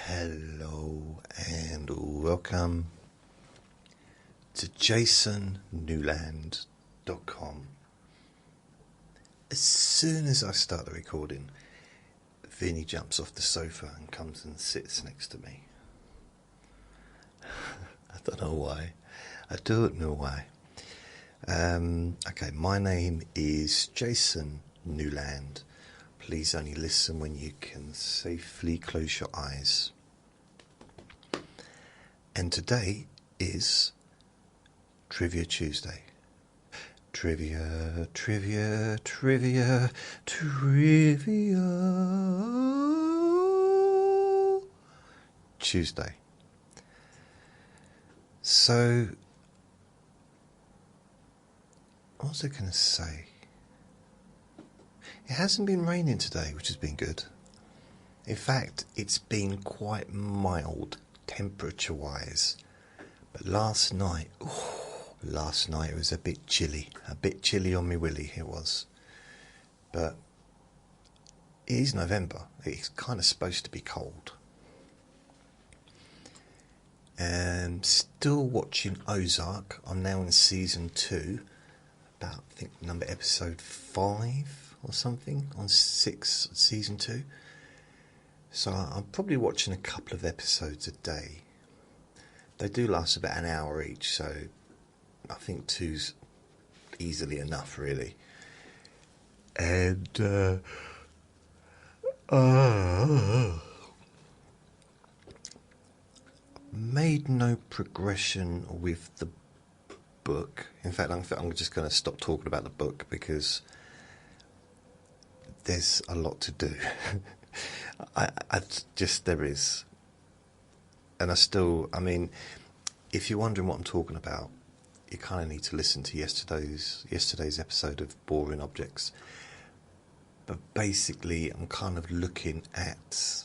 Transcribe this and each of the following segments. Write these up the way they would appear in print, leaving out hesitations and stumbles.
Hello and welcome to jasonnewland.com. As soon as I start the recording, Vinnie jumps off the sofa and comes and sits next to me. I don't know why. Okay, my name is Jason Newland. Please only listen when you can safely close your eyes. And today is Trivia Tuesday. Trivia Tuesday. So, what was I going to say? It hasn't been raining today, which has been good. In fact, it's been quite mild temperature-wise. But last night it was a bit chilly. A bit chilly on me willy, it was. But it is November. It's kind of supposed to be cold. And still watching Ozark. I'm now in season 2. About, I think, episode 5 or something on 6, season 2. So I'm probably watching a couple of episodes a day. They do last about an hour each, so I think 2's easily enough, really. And made no progression with the book. In fact, I'm just going to stop talking about the book because there's a lot to do. There is. And I mean, if you're wondering what I'm talking about, you kind of need to listen to yesterday's episode of Boring Objects. But basically, I'm kind of looking at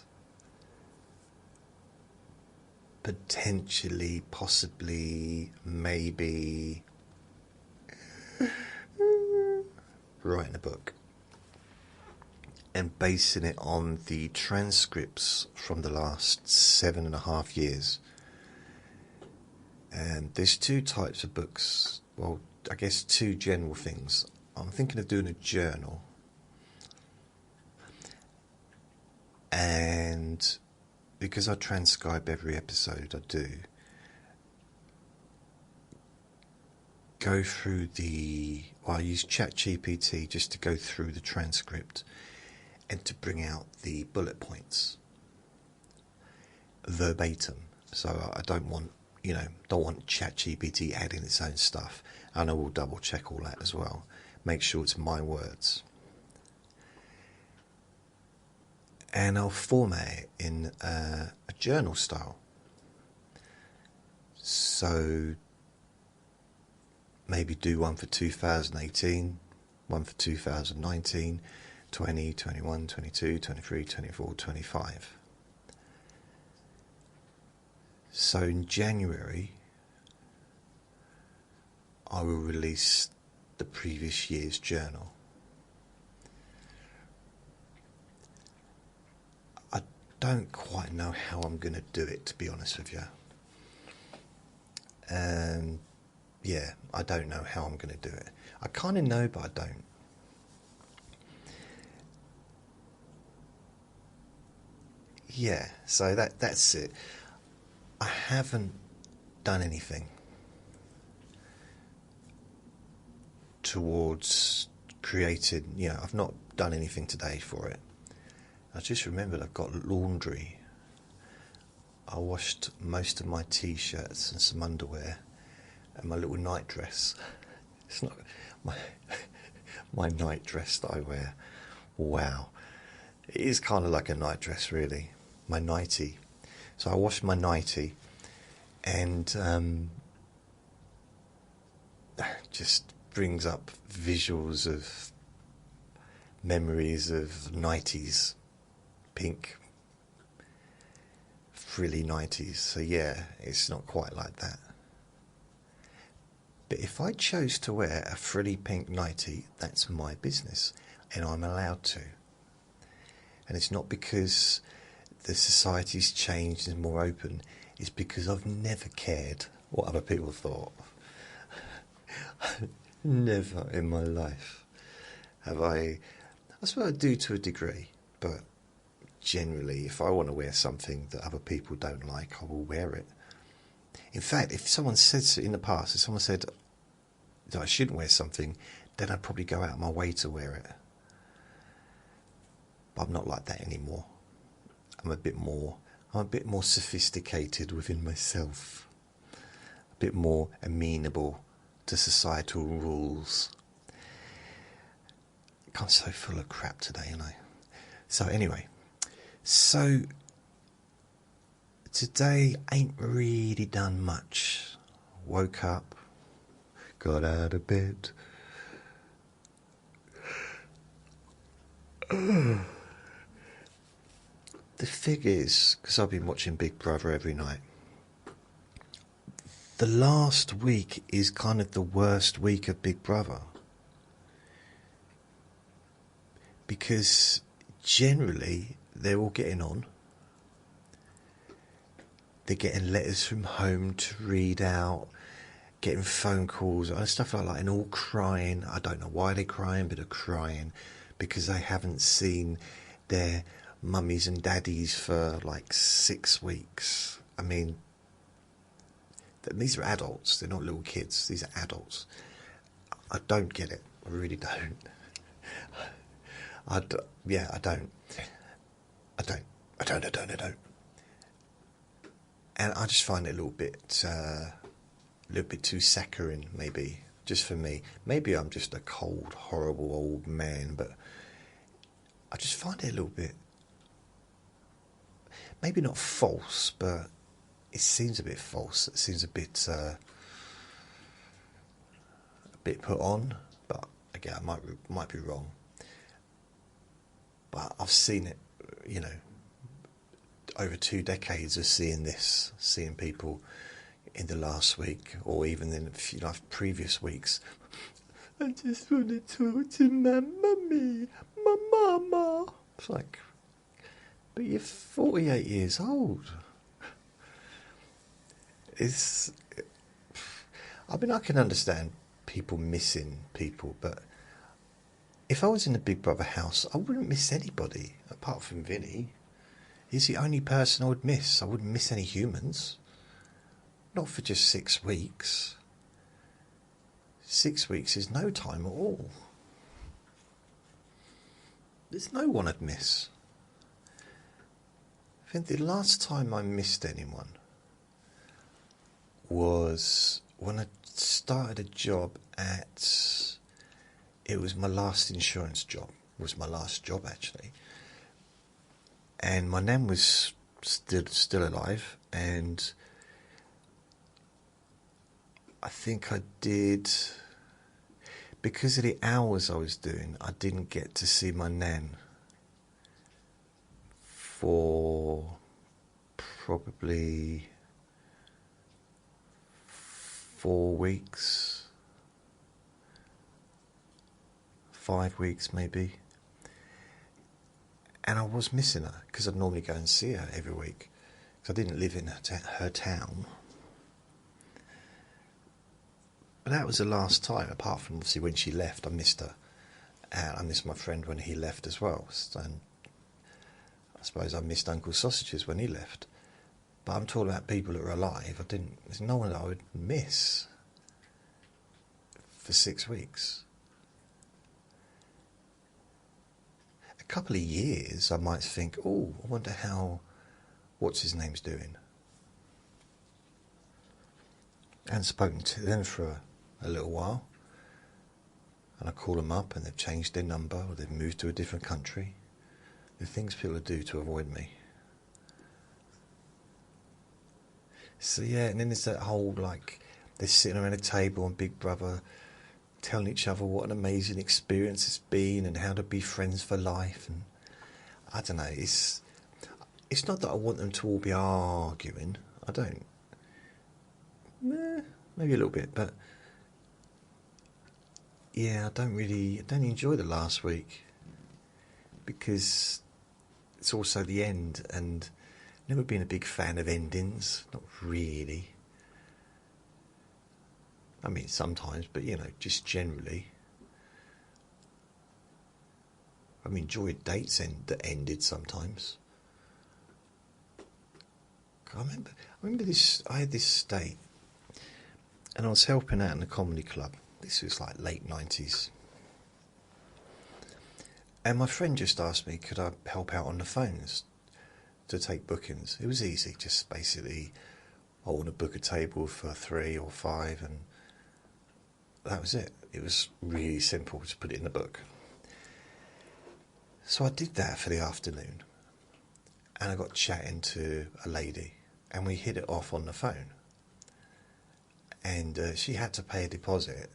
potentially, possibly, maybe writing a book and basing it on the transcripts from the last 7.5 years. And there's 2 types of books. Well, I guess 2 general things. I'm thinking of doing a journal. And because I transcribe every episode I do, go through I use ChatGPT just to go through the transcript and to bring out the bullet points verbatim. So I don't want ChatGPT adding its own stuff. And I will double check all that as well. Make sure it's my words. And I'll format it in a journal style. So maybe do one for 2018, one for 2019, 20, 21, 22, 23, 24, 25. So in January, I will release the previous year's journal. I don't quite know how I'm going to do it, to be honest with you. Yeah, I don't know how I'm going to do it. I kind of know, but I don't. Yeah, so that's it. I haven't done anything towards creating, I've not done anything today for it. I just remembered I've got laundry. I washed most of my t-shirts and some underwear and my little night dress. It's not my night dress that I wear. Wow. It is kind of like a night dress, really. My nightie. So I washed my nightie and just brings up visuals of memories of nighties, pink, frilly nighties. So yeah, it's not quite like that. But if I chose to wear a frilly pink nightie, that's my business, and I'm allowed to. And it's not because the society's changed and is more open is because I've never cared what other people thought. Never in my life have I suppose I do to a degree, but generally if I want to wear something that other people don't like, I will wear it. In fact, if someone said in the past, if someone said that I shouldn't wear something, then I'd probably go out of my way to wear it. But I'm not like that anymore. I'm a bit more sophisticated within myself, a bit more amenable to societal rules. I'm so full of crap today, you know. So anyway, today ain't really done much. Woke up, got out of bed. The thing is, because I've been watching Big Brother every night, the last week is kind of the worst week of Big Brother. Because generally they're all getting on. They're getting letters from home to read out, getting phone calls and stuff like that, and all crying. I don't know why they're crying, but they're crying because they haven't seen their mummies and daddies for like 6 weeks. I mean, these are adults. They're not little kids. These are adults. I don't get it. I really don't. I don't. And I just find it a little bit too saccharine, maybe, just for me. Maybe I'm just a cold, horrible old man, but I just find it a little bit, maybe not false, but it seems a bit false. It seems a bit put on, but again, I might be wrong. But I've seen it, you know, over 2 decades of seeing people in the last week, or even in a few previous weeks. I just want to talk to my mummy, my mama. It's like, but you're 48 years old. I mean, I can understand people missing people, but if I was in the Big Brother house, I wouldn't miss anybody apart from Vinnie. He's the only person I would miss. I wouldn't miss any humans. Not for just 6 weeks. 6 weeks is no time at all. There's no one I'd miss. I think the last time I missed anyone was when I started a job at... It was my last insurance job. It was my last job, actually. And my nan was still alive, and I think I did, because of the hours I was doing, I didn't get to see my nan for probably 4 weeks, 5 weeks maybe. And I was missing her, because I'd normally go and see her every week, because I didn't live in her town. But that was the last time, apart from obviously when she left. I missed her, and I missed my friend when he left as well. And I suppose I missed Uncle Sausages when he left. But I'm talking about people that are alive. There's no one that I would miss for 6 weeks. A couple of years, I might think, oh, I wonder how, what's his name's doing. I hadn't spoken to them for a little while. And I call them up and they've changed their number, or they've moved to a different country. The things people do to avoid me. So yeah, and then there's that whole, like, they're sitting around a table on Big Brother, telling each other what an amazing experience it's been and how to be friends for life. And I don't know, it's not that I want them to all be arguing. I don't. Maybe a little bit, but yeah, I don't enjoy the last week, because it's also the end, and never been a big fan of endings, not really. I mean, sometimes, but just generally. I've enjoyed dates that ended sometimes. I remember this. I had this date, and I was helping out in a comedy club. This was like late 90s. And my friend just asked me, could I help out on the phones to take bookings? It was easy, just basically, I want to book a table for 3 or 5, and that was it. It was really simple to put it in the book. So I did that for the afternoon, and I got chatting to a lady, and we hit it off on the phone. And she had to pay a deposit,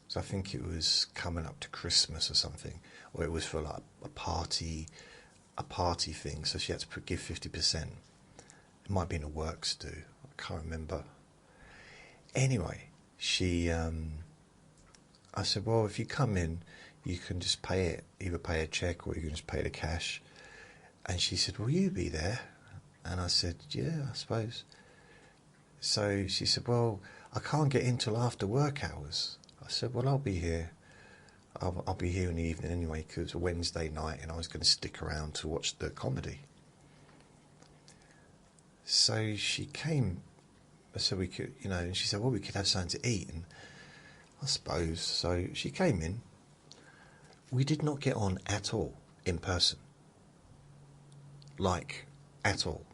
so I think it was coming up to Christmas or something, or it was for like a party thing. So she had to give 50%. It might have been a works do. I can't remember. Anyway, I said, well, if you come in, you can just pay it, either pay a cheque or you can just pay the cash. And she said, will you be there? And I said, yeah, I suppose. So she said, well, I can't get in till after work hours. I said, well, I'll be here. I'll be here in the evening anyway, because it's a Wednesday night and I was going to stick around to watch the comedy. So she came, so we could, and she said, well, we could have something to eat. And I suppose. So she came in. We did not get on at all in person. Like, at all.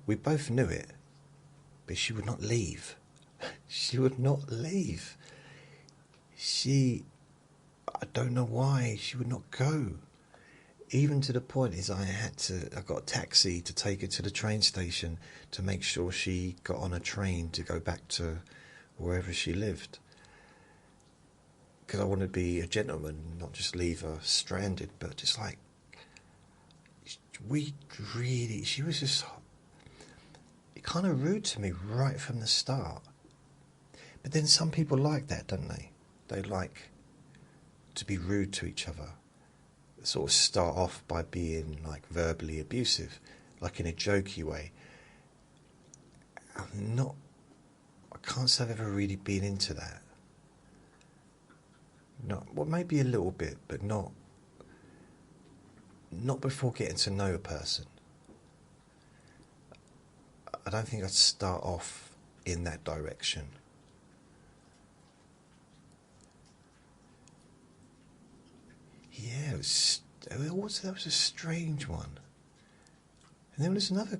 We both knew it, but she would not leave. She would not leave. I don't know why, she would not go. Even to the point is I got a taxi to take her to the train station to make sure she got on a train to go back to wherever she lived. Because I wanted to be a gentleman, not just leave her stranded, but just like, she was just kind of rude to me right from the start. But then some people like that, don't they? They like to be rude to each other. Sort of start off by being like verbally abusive, like in a jokey way. I can't say I've ever really been into that. No, well, maybe a little bit, but not before getting to know a person. I don't think I'd start off in that direction. Yeah, that was a strange one. And then there was another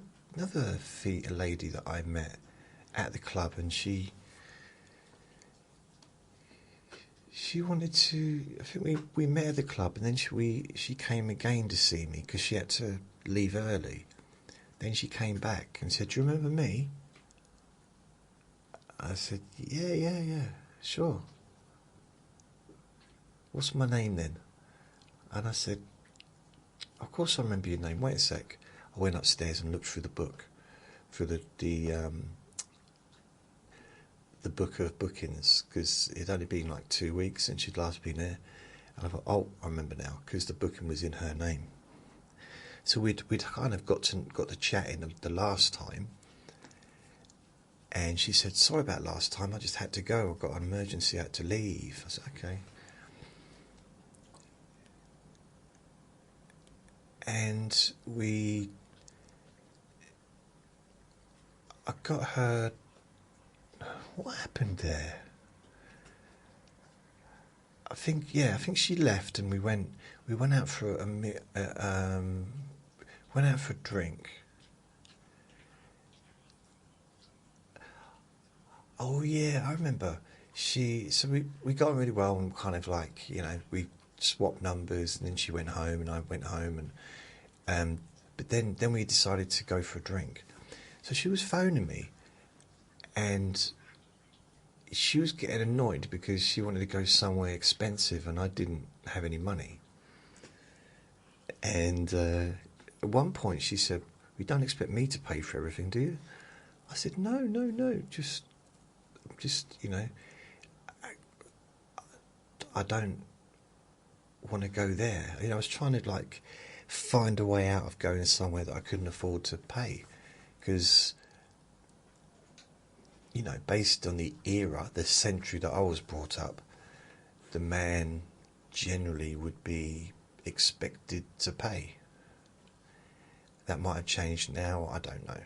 lady that I met at the club, and she wanted to. I think we met at the club, and then she came again to see me because she had to leave early. Then she came back and said, "Do you remember me?" I said, "Yeah, sure. What's my name then?" And I said, "Of course I remember your name. Wait a sec." I went upstairs and looked through the book, through the book of bookings, because it had only been like 2 weeks since she'd last been there. And I thought, oh, I remember now, because the booking was in her name. So we'd kind of got to chatting the last time, and she said, "Sorry about last time, I just had to go, I got an emergency, I had to leave." I said, "Okay." And I got her. What happened there? I think she left, and we went out for went out for a drink. Oh yeah, I remember. We got on really well, and kind of like, we swapped numbers, and then she went home and I went home, and but then we decided to go for a drink. So she was phoning me, and she was getting annoyed because she wanted to go somewhere expensive and I didn't have any money. And at one point she said, "You don't expect me to pay for everything, do you?" I said, no, just I don't want to go there. I was trying to like find a way out of going somewhere that I couldn't afford to pay. Because, you know, based on the era, the century that I was brought up, the man generally would be expected to pay. That might have changed now, I don't know.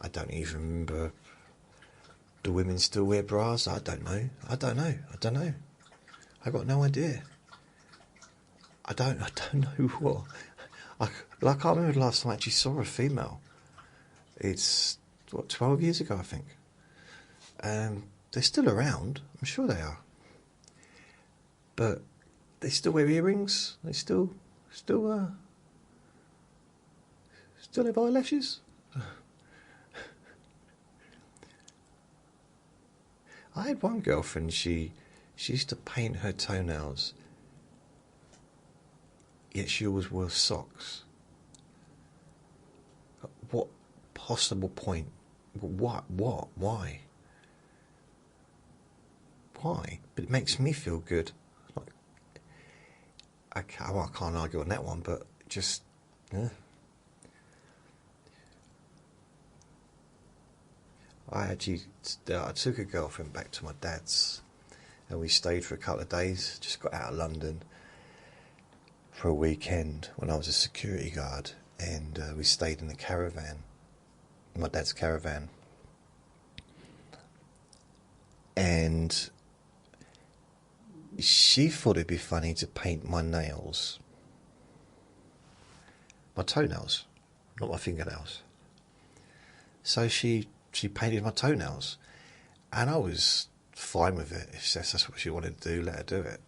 I don't even remember. Do women still wear bras? I don't know. I got no idea. I don't know what. I can't remember the last time I actually saw a female. It's, 12 years ago, I think. They're still around. I'm sure they are. But they still wear earrings. They still have eyelashes. I had one girlfriend, she used to paint her toenails, yet she always wore socks. At what possible point? What? Why? Why? But it makes me feel good. Like, I can't argue on that one, but just... I took a girlfriend back to my dad's, and we stayed for a couple of days. Just got out of London for a weekend when I was a security guard, and we stayed in the caravan, my dad's caravan. And she thought it'd be funny to paint my nails, my toenails, not my fingernails. So she painted my toenails, and I was fine with it. If that's what she wanted to do, let her do it.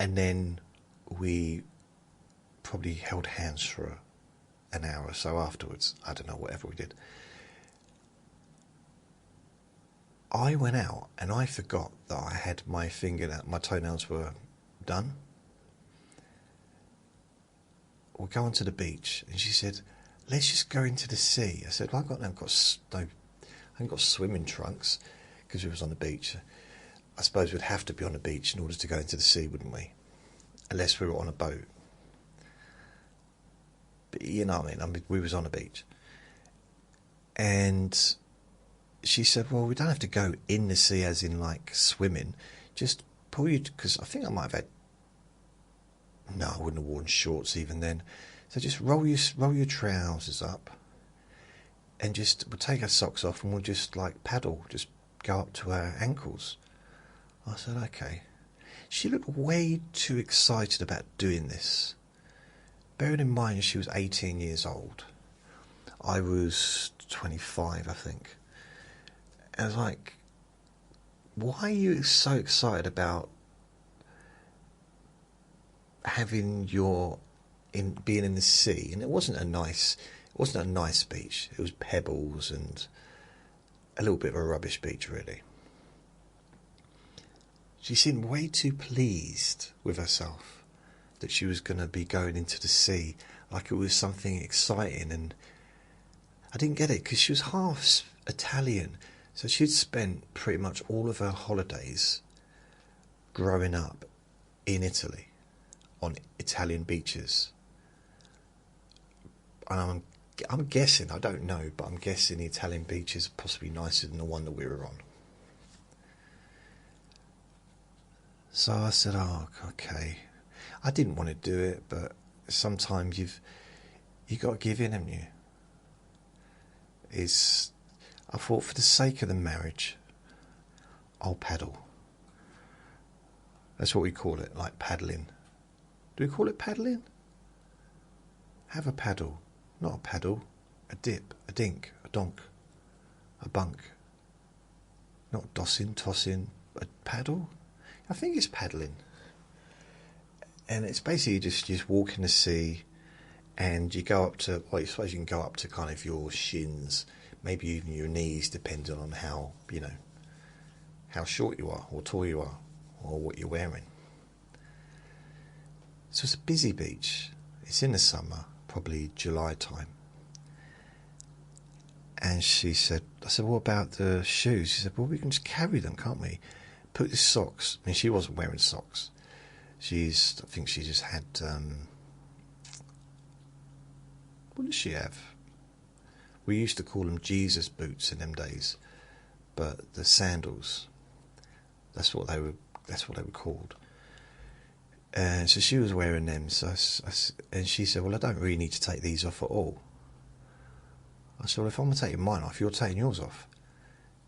And then we probably held hands for an hour or so afterwards. I don't know, whatever we did. I went out and I forgot that I had my toenails were done. We'll go onto the beach, and she said, let's just go into the sea. I said, well, I haven't got swimming trunks, because we was on the beach. I suppose we'd have to be on the beach in order to go into the sea, wouldn't we? Unless we were on a boat. But you know what I mean? We was on a beach. And she said, well, we don't have to go in the sea as in like swimming. Just pull you, because I think I might have had... No, I wouldn't have worn shorts even then. So just roll your trousers up, and we'll take our socks off, and we'll just like paddle, just go up to our ankles. I said, okay. She looked way too excited about doing this. Bearing in mind she was 18 years old. I was 25, I think. And I was like, why are you so excited about having being in the sea? And it wasn't a nice beach. It was pebbles and a little bit of a rubbish beach, really. She seemed way too pleased with herself that she was going to be going into the sea, like it was something exciting. And I didn't get it, because she was half Italian, so she'd spent pretty much all of her holidays growing up in Italy on Italian beaches. And I'm guessing, I don't know, but I'm guessing the Italian beaches are possibly nicer than the one that we were on. So I said, oh, okay. I didn't want to do it, but sometimes you got to give in, haven't you? I thought, for the sake of the marriage, I'll paddle. That's what we call it, like paddling. Do we call it paddling? Have a paddle. Not a paddle. A dip. A dink. A donk. A bunk. Not dossing, tossing. A paddle? I think it's paddling. And it's basically just walk in the sea, and you go up to, well, I suppose you can go up to kind of your shins, maybe even your knees, depending on how short you are, or tall you are, or what you're wearing. So it's a busy beach. It's in the summer, probably July time. And I said, what about the shoes? She said, well, we can just carry them, can't we? Put the socks. I mean, she wasn't wearing socks. I think she just had, what does she have? We used to call them Jesus boots in them days, but the sandals, that's what they were called. And so she was wearing them, and she said, well, I don't really need to take these off at all. I said, well, if I'm taking mine off, you're taking yours off.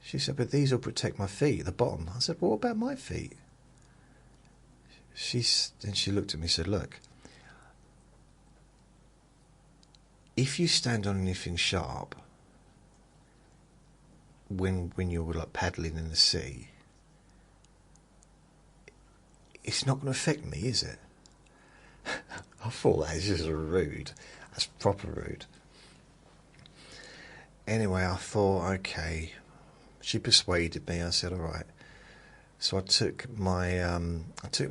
She said, but these will protect my feet at the bottom. I said, well, what about my feet? Then she looked at me and said, look, if you stand on anything sharp when you're like paddling in the sea, it's not going to affect me, is it? I thought that was just rude. That's proper rude. Anyway, I thought, okay. She persuaded me. I said, all right. So I took my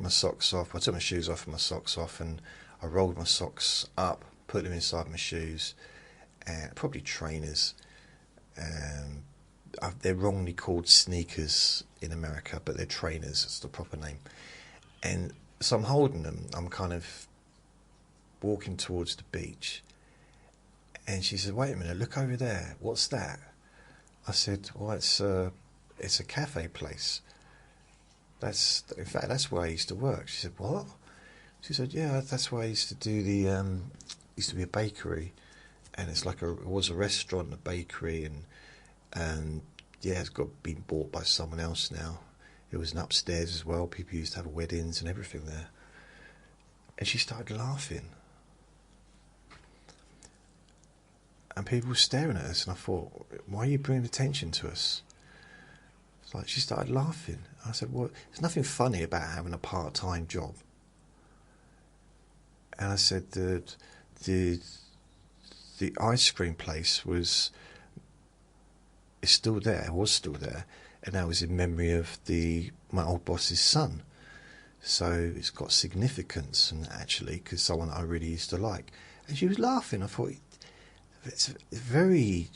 socks off. I took my shoes off and my socks off, and I rolled my socks up, put them inside my shoes, and probably trainers. They're wrongly called sneakers in America, but they're trainers. That's the proper name. And so I'm holding them. I'm kind of walking towards the beach, and she said, wait a minute, look over there. What's that? I said, well, it's a cafe place. In fact, that's where I used to work. She said, what? She said, yeah, that's where I used to do used to be a bakery, and it was a restaurant, a bakery, and yeah, it's been bought by someone else now. It was an upstairs as well. People used to have weddings and everything there. And she started laughing. And people were staring at us, and I thought, why are you bringing attention to us? It's like she started laughing. I said, well, there's nothing funny about having a part-time job. And I said that the ice cream place was still there, and that was in memory of my old boss's son. So it's got significance, and actually, because someone I really used to like. And she was laughing. I thought, it's very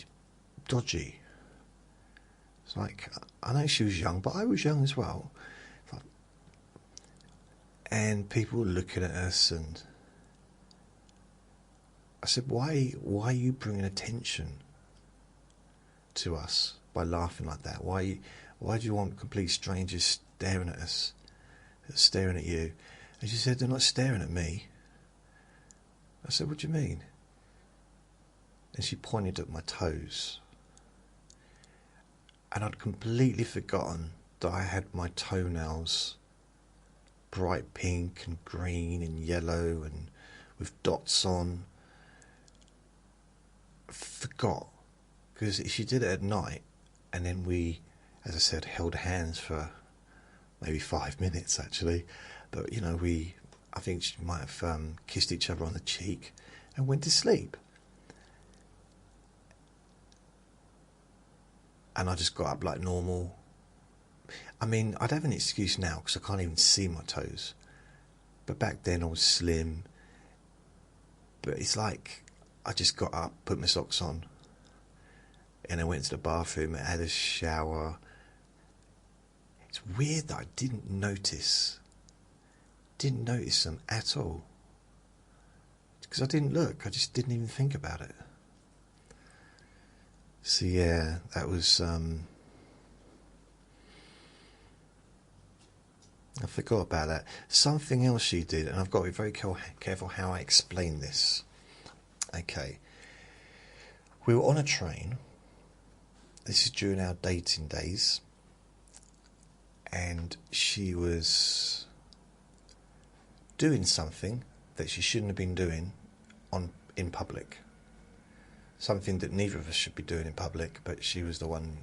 dodgy. It's like, I know she was young, but I was young as well. And people were looking at us, and I said, why are you bringing attention to us by laughing like that? Why do you want complete strangers staring at us, staring at you? And she said, they're not staring at me. I said, what do you mean? And she pointed at my toes. And I'd completely forgotten that I had my toenails bright pink and green and yellow and with dots on. Forgot. Because she did it at night, and then we, as I said, held hands for maybe 5 minutes actually. But I think she might have kissed each other on the cheek and went to sleep. And I just got up like normal. I mean, I'd have an excuse now because I can't even see my toes. But back then I was slim. But it's like I just got up, put my socks on, and I went to the bathroom and had a shower. It's weird that I didn't notice them at all. Because I didn't look, I just didn't even think about it. So yeah, that was, I forgot about that. Something else she did, and I've got to be very careful how I explain this. Okay. We were on a train. This is during our dating days. And she was doing something that she shouldn't have been doing in public. Something that neither of us should be doing in public, but she was the one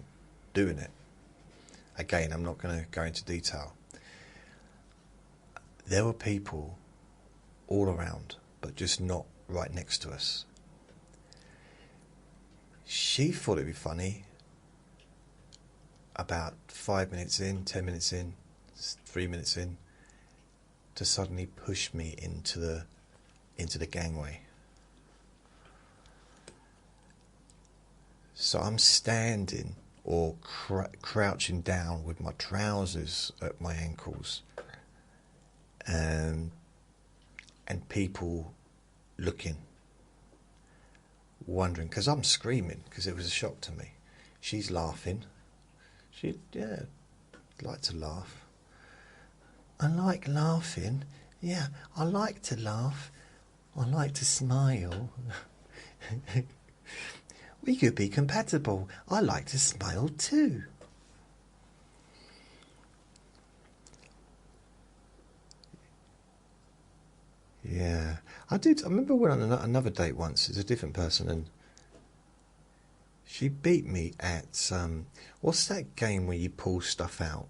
doing it. Again, I'm not going to go into detail. There were people all around, but just not right next to us. She thought it'd be funny about 5 minutes in, 10 minutes in, 3 minutes in, to suddenly push me into the gangway. So I'm standing or crouching down with my trousers at my ankles, and people looking, wondering, because I'm screaming, because it was a shock to me. She's laughing. She'd like to laugh. I like laughing. Yeah, I like to laugh. I like to smile. We could be compatible. I like to smile too. Yeah, I did. I remember when on another date once, it's a different person, and she beat me at what's that game where you pull stuff out?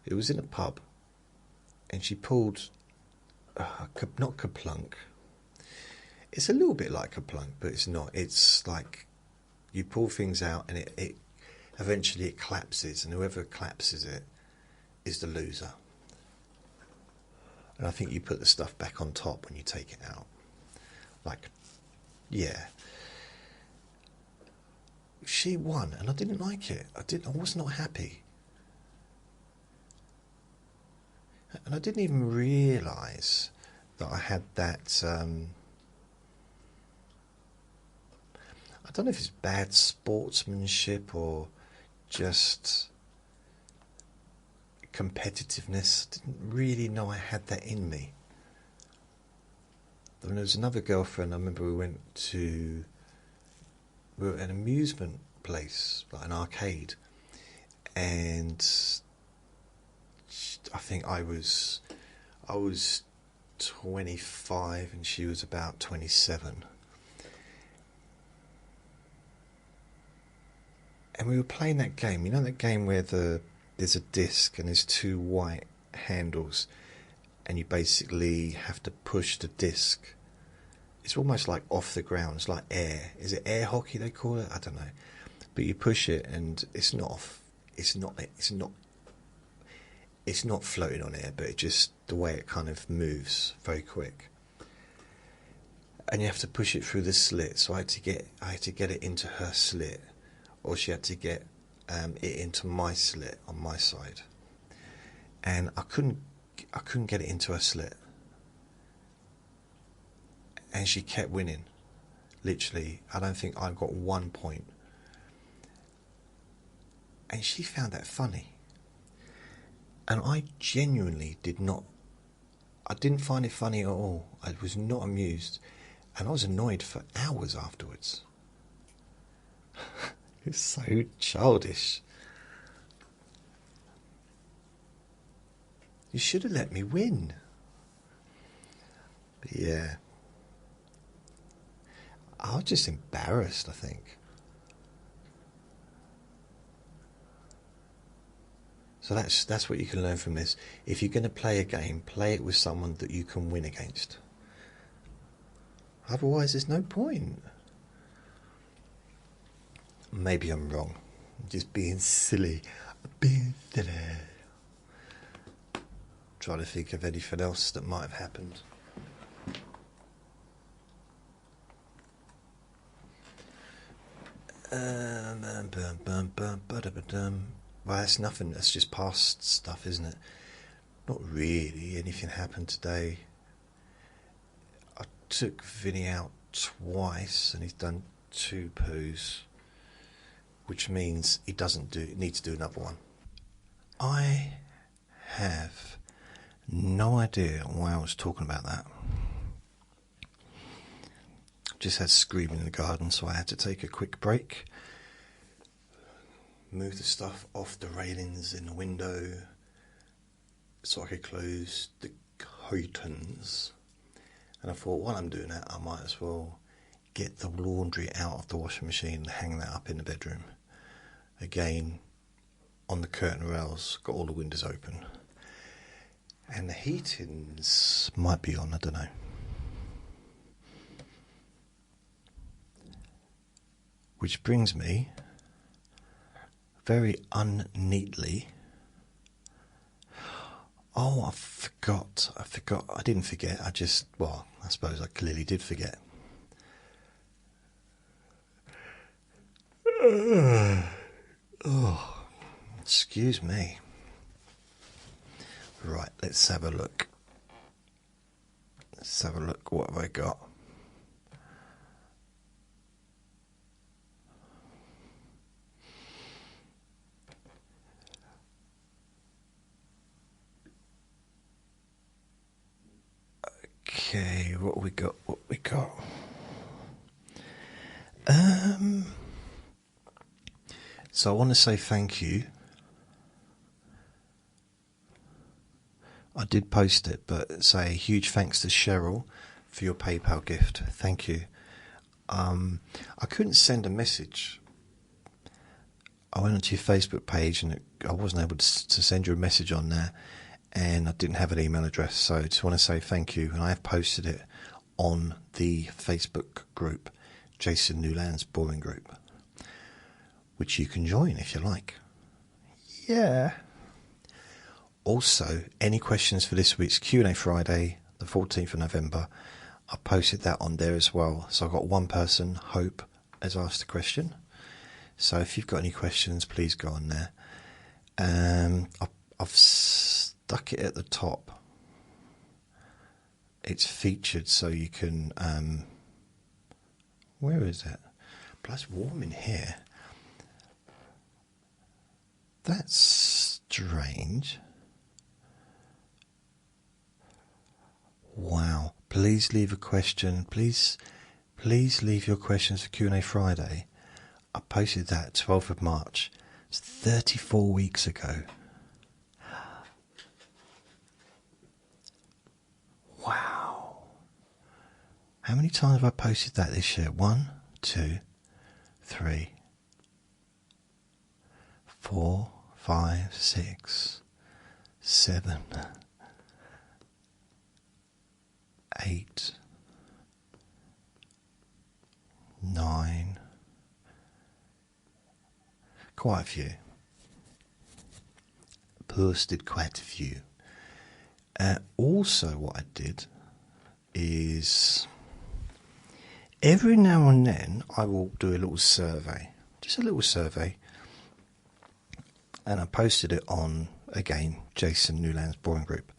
It was in a pub, and she pulled not Kaplunk. It's a little bit like Kaplunk, but it's not. It's like you pull things out, and it eventually it collapses, and whoever collapses it is the loser. And I think you put the stuff back on top when you take it out. Like, yeah. She won, and I didn't like it. I was not happy. And I didn't even realise that I had that... I don't know if it's bad sportsmanship or just competitiveness. I didn't really know I had that in me. Then there was another girlfriend. I remember we were at an amusement place, like an arcade, and I think I was 25 and she was about 27. And we were playing that game. You know that game where there's a disc and there's two white handles, and you basically have to push the disc. It's almost like off the ground. It's like air. Is it air hockey they call it? I don't know. But you push it and it's not floating on air, but it just, the way it kind of moves very quick. And you have to push it through the slit. So I had to get it into her slit, or she had to get it into my slit on my side. And I couldn't get it into her slit. And she kept winning. Literally, I don't think I got 1 point. And she found that funny. And I genuinely I didn't find it funny at all. I was not amused. And I was annoyed for hours afterwards. It's so childish. You should have let me win. But yeah. I was just embarrassed, I think. So that's what you can learn from this. If you're going to play a game, play it with someone that you can win against. Otherwise, there's no point. Maybe I'm wrong. I'm just being silly. Trying to think of anything else that might have happened. Well, that's nothing. That's just past stuff, isn't it? Not really. Anything happened today? I took Vinnie out twice, and he's done 2 poos, which means he need to do another one. I have no idea why I was talking about that. Just had screaming in the garden, so I had to take a quick break. Move the stuff off the railings in the window so I could close the curtains. And I thought, while I'm doing that, I might as well get the laundry out of the washing machine and hang that up in the bedroom. Again, on the curtain rails, got all the windows open. And the heatings might be on, I don't know. Which brings me very unneatly. Oh, I forgot. I didn't forget. I suppose I clearly did forget. Oh, excuse me. Right, let's have a look. Let's have a look. What have I got? Okay, what we got? What we got? So I want to say thank you. I did post it, but say a huge thanks to Cheryl for your PayPal gift. Thank you. I couldn't send a message. I went onto your Facebook page and I wasn't able to send you a message on there, and I didn't have an email address. So I just want to say thank you, and I have posted it on the Facebook group, Jason Newland's Boring Group, which you can join if you like. Yeah. Also, any questions for this week's Q&A Friday, the 14th of November, I posted that on there as well. So I've got one person, Hope, has asked a question. So if you've got any questions, please go on there. I've stuck it at the top. It's featured so you can... where is it? But it's warm in here. That's strange. Wow. Please leave a question. Please leave your questions for Q&A Friday. I posted that 12th of March. It's 34 weeks ago. Wow. How many times have I posted that this year? 1, 2, 3, 4, 5, 6, 7, 8, 9. Quite a few. Posted quite a few. Also, what I did is every now and then I will do a little survey, just a little survey, and I posted it on, again, Jason Newland's Boring Group.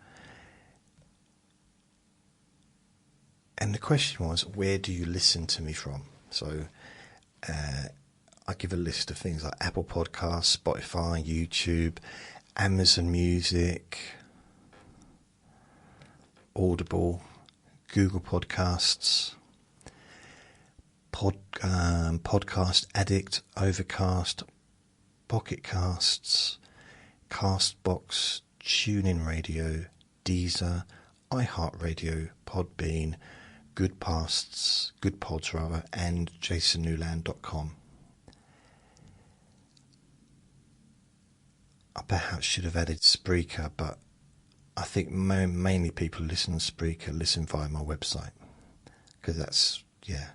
And the question was, where do you listen to me from? So I give a list of things like Apple Podcasts, Spotify, YouTube, Amazon Music, Audible, Google Podcasts, Podcast Addict, Overcast, Pocket Casts, Castbox, TuneIn Radio, Deezer, iHeartRadio, Podbean, Good Pods, and jasonnewland.com. I perhaps should have added Spreaker, but I think mainly people who listen to Spreaker listen via my website, because that's, yeah.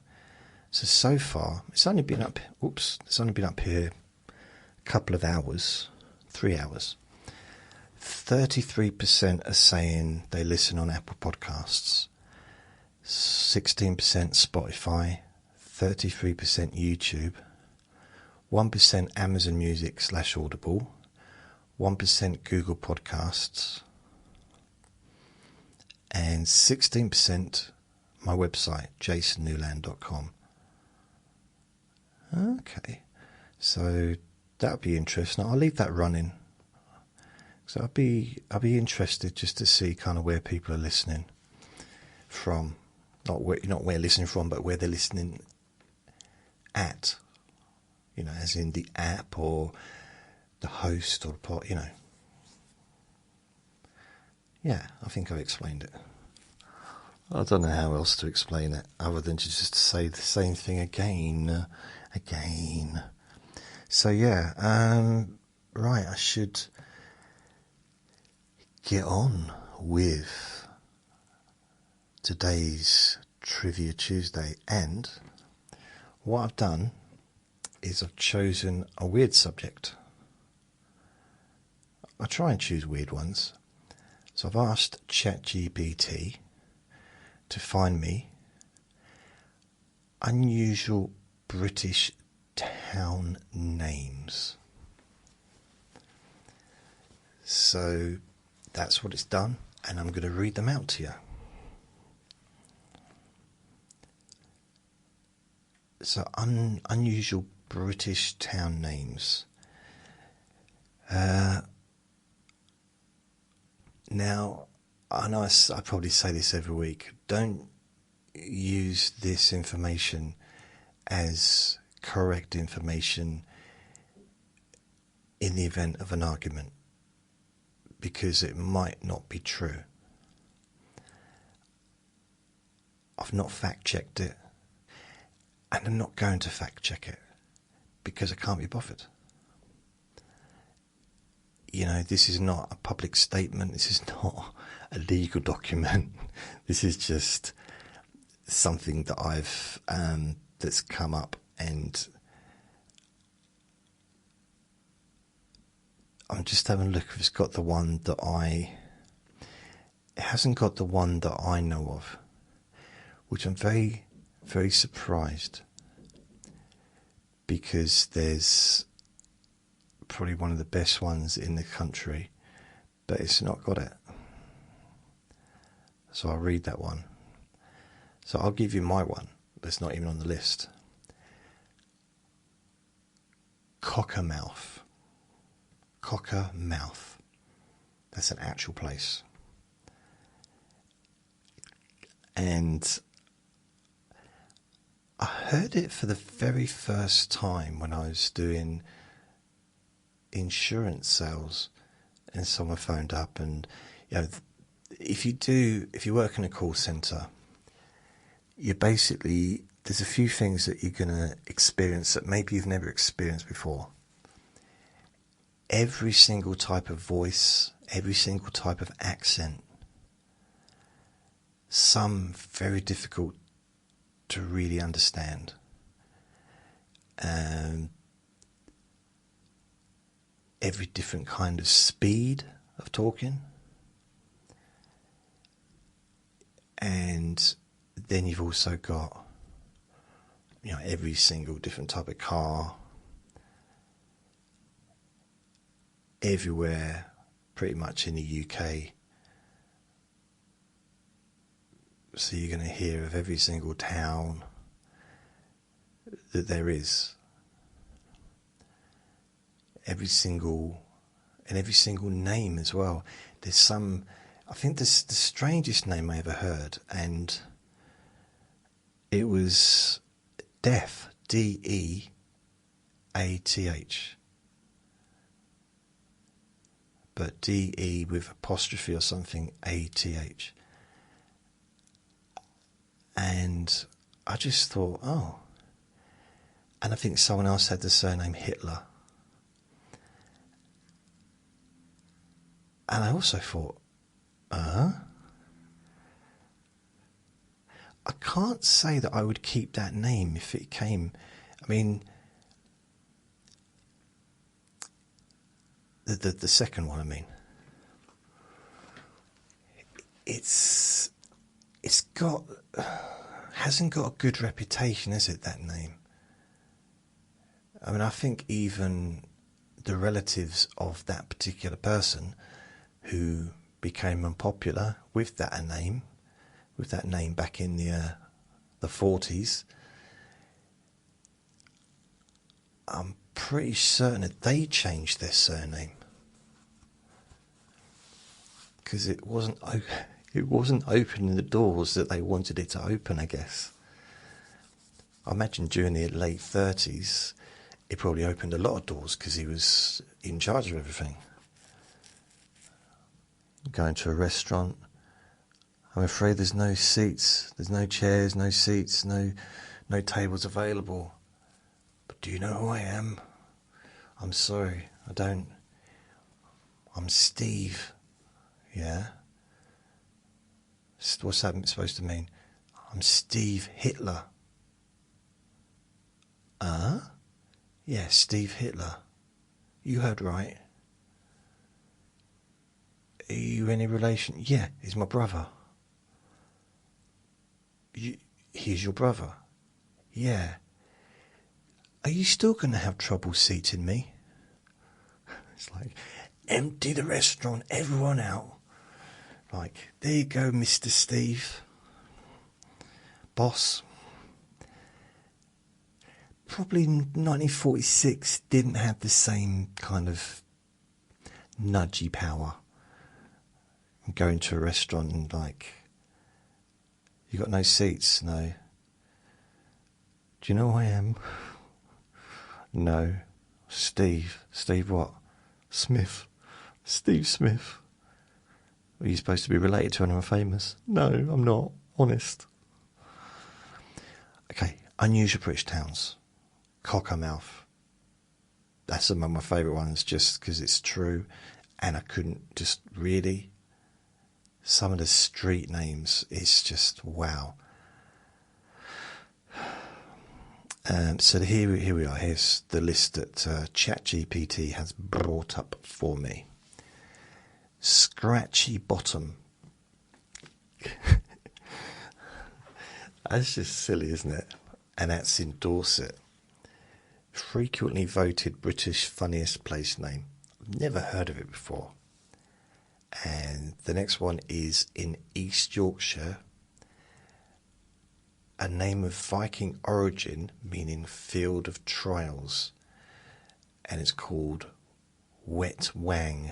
So far, it's only been up here a couple of hours, 3 hours. 33% are saying they listen on Apple Podcasts, 16% Spotify, 33% YouTube, 1% Amazon Music / Audible, 1% Google Podcasts, and 16% my website, jasonnewland.com. Okay, so that'll be interesting. I'll leave that running. So I'll be interested just to see kind of where people are listening from, not where listening from, but where they're listening at. You know, as in the app or the host or the pod. You know. Yeah, I think I've explained it. I don't know how else to explain it other than to just say the same thing again. So yeah, right, I should get on with today's Trivia Tuesday, and what I've done is I've chosen a weird subject. I try and choose weird ones. So I've asked ChatGPT to find me unusual British town names. So that's what it's done, and I'm going to read them out to you. So unusual British town names. Now, I know I probably say this every week. Don't use this information as correct information in the event of an argument, because it might not be true. I've not fact-checked it, and I'm not going to fact-check it, because I can't be bothered. You know, this is not a public statement, this is not a legal document, this is just something that I've, that's come up, and I'm just having a look if it's got the one that it hasn't got the one that I know of, which I'm very, very surprised, because there's probably one of the best ones in the country, but it's not got it. So I'll read that one. So I'll give you my one that's not even on the list. Cockermouth. Cockermouth. That's an actual place. And I heard it for the very first time when I was doing insurance sales, and someone phoned up, and you know, if you work in a call centre, you basically, there's a few things that you're going to experience that maybe you've never experienced before. Every single type of voice, every single type of accent, some very difficult to really understand. Every different kind of speed of talking. And then you've also got, you know, every single different type of car, everywhere, pretty much in the UK. So you're going to hear of every single town that there is. Every single name as well. There's some, I think this the strangest name I ever heard, and it was Death, Death, but DE with apostrophe or something, ATH. And I just thought, oh. And I think someone else had the surname Hitler. And I also thought, I can't say that I would keep that name if it came. I mean, the second one, I mean, hasn't got a good reputation, has it, that name? I mean, I think even the relatives of that particular person who became unpopular with that name back in the 40s, I'm pretty certain that they changed their surname because it wasn't opening the doors that they wanted it to open, I guess. I imagine during the late 30s, it probably opened a lot of doors because he was in charge of everything. Going to a restaurant, I'm afraid there's no seats, there's no chairs, no seats, no tables available. But do you know who I am? I'm sorry, I don't. I'm Steve. Yeah? What's that supposed to mean? I'm Steve Hitler. Yeah, Steve Hitler. You heard right. Are you any relation? Yeah, he's my brother. He's your brother? Yeah. Are you still going to have trouble seating me? It's like, empty the restaurant, everyone out. Like, there you go, Mr. Steve. Boss. probably 1946 didn't have the same kind of nudgy power. Going to a restaurant and like, you got no seats? No. Do you know who I am? No. Steve. Steve what? Smith. Steve Smith. Are you supposed to be related to anyone famous? No, I'm not. Honest. Okay, unusual British towns. Cockermouth. That's one of my favourite ones just because it's true and I couldn't just really. Some of the street names, it's just wow. So here we are. Here's the list that ChatGPT has brought up for me. Scratchy Bottom. That's just silly, isn't it? And that's in Dorset. Frequently voted British funniest place name. I've never heard of it before. And the next one is in East Yorkshire. A name of Viking origin meaning field of trials. And it's called Wet Wang.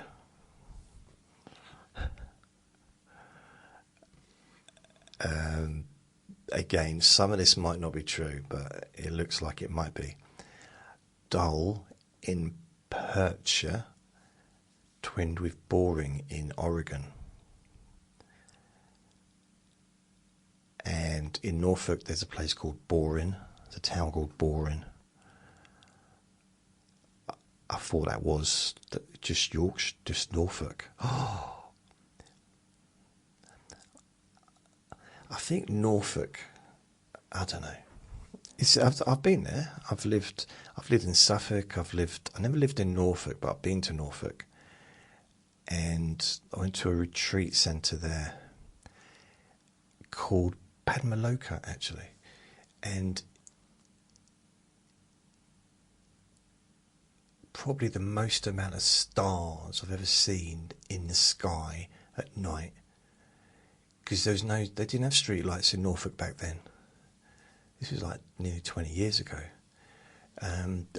Again, some of this might not be true, but it looks like it might be. Dull in Perthshire, twinned with Boring in Oregon. And in Norfolk, there's a place called Boring. There's a town called Boring. I thought that was just Yorkshire, just Norfolk. Oh. I think Norfolk, I don't know. I've been there. I've lived in Suffolk. I never lived in Norfolk, but I've been to Norfolk. And I went to a retreat centre there called Padmaloka, actually. And probably the most amount of stars I've ever seen in the sky at night. Because they didn't have street lights in Norfolk back then. This was like nearly 20 years ago.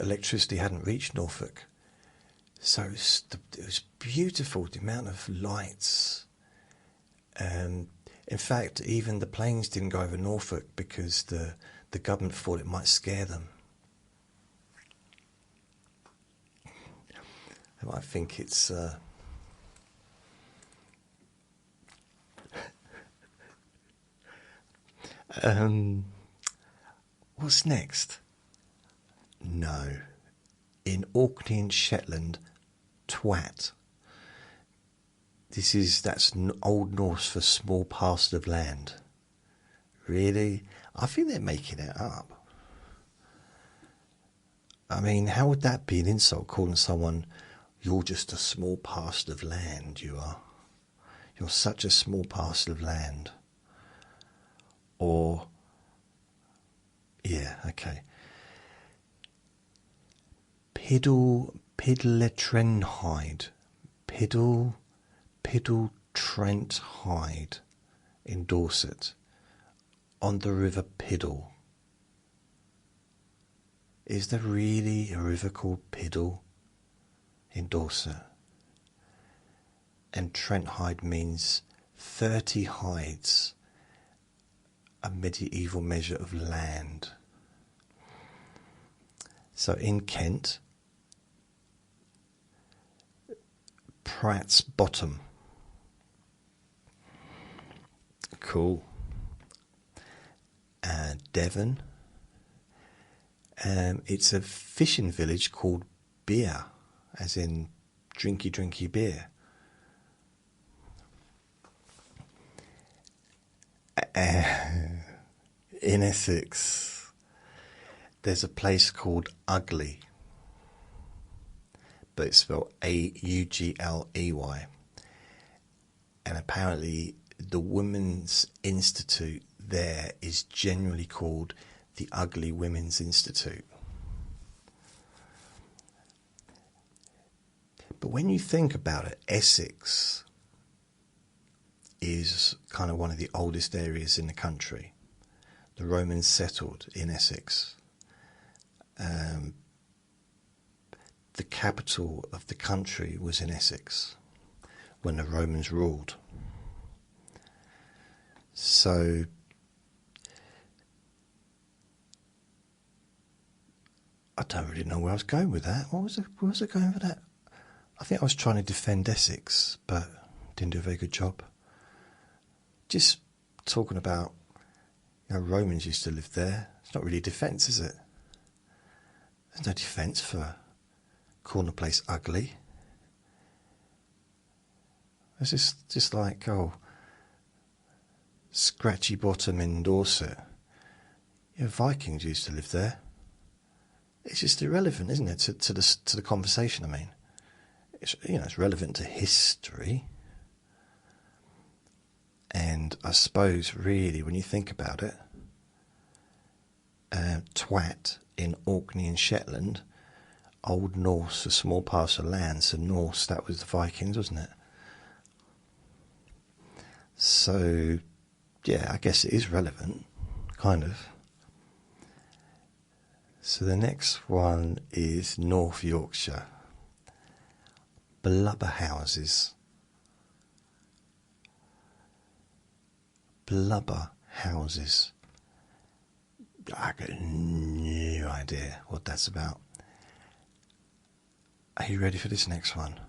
Electricity hadn't reached Norfolk. So it was beautiful, the amount of lights. In fact, even the planes didn't go over Norfolk because the government thought it might scare them. They might think it's... what's next? No. In Orkney and Shetland, twat. That's Old Norse for small parcel of land. Really? I think they're making it up. I mean, how would that be an insult, calling someone, you're just a small parcel of land, you are. You're such a small parcel of land. Or, yeah, okay. Piddletrenhide. Piddletrenhide in Dorset. On the River Piddle. Is there really a river called Piddle in Dorset? And Trenthyde means 30 hides, a medieval measure of land. So in Kent, Pratt's Bottom. Cool. Devon. It's a fishing village called Beer, as in drinky beer. In Essex, there's a place called Ugly, but it's spelled Augley. And apparently the Women's Institute there is generally called the Ugly Women's Institute. But when you think about it, Essex is kind of one of the oldest areas in the country. The Romans settled in Essex. the capital of the country was in Essex when the Romans ruled. So I don't really know where I was going with that. Where was I going with that? I think I was trying to defend Essex, but didn't do a very good job. Just talking about, Romans used to live there. It's not really a defence, is it? There's no defence for calling a place ugly. It's just like, Scratchy Bottom in Dorset. Vikings used to live there. It's just irrelevant, isn't it, to the conversation? I mean, it's relevant to history, and I suppose really when you think about it, twat in Orkney and Shetland, Old Norse, a small parcel of land, so Norse, that was the Vikings, wasn't it? So yeah, I guess it is relevant, kind of. So the next one is North Yorkshire. Blubber houses. Blubber houses. I got no idea what that's about. Are you ready for this next one?